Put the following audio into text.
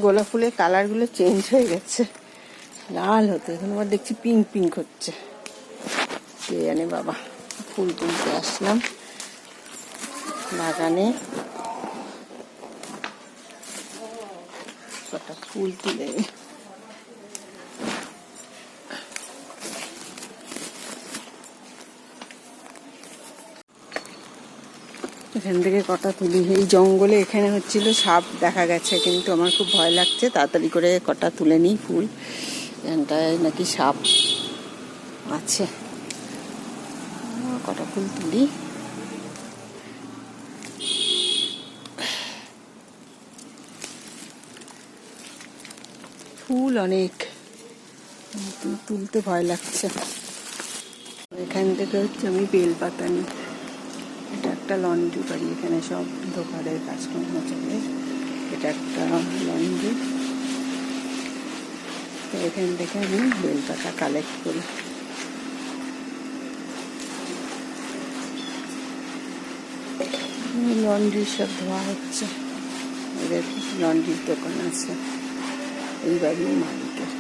গোলাপ ফুলের কালারগুলো চেঞ্জ হয়ে গেছে, লাল হতো, এখন আবার দেখছি পিঙ্ক পিঙ্ক হচ্ছে। কে জানে বাবা। ফুল তুলতে আসলাম বাগানে, কটা ফুল তুলে এখান থেকে কটা তুলি। এই জঙ্গলে এখানে হচ্ছিল সাপ দেখা গেছে, কিন্তু আমার খুব ভয় লাগছে, তাড়াতাড়ি করে কটা তুলে নিই ফুল। এখানটায় নাকি সাপ আছে, কটা ফুল তুলি। ফুল অনেক, তুলতে ভয় লাগছে। এখান থেকে হচ্ছে আমি বেলপাতা নিই। এটা একটা লন্ড্রি বাড়ি, এখানে সব দোকানের কাজকর্ম চলে। এটা একটা লন্ড্রি, তো এখান থেকে আমি বেলপাতা কালেক্ট করি। লন্ড্রি সব ধোয়া হচ্ছে, এদের লন্ড্রির দোকান আছে এই বাড়ির মালিকের।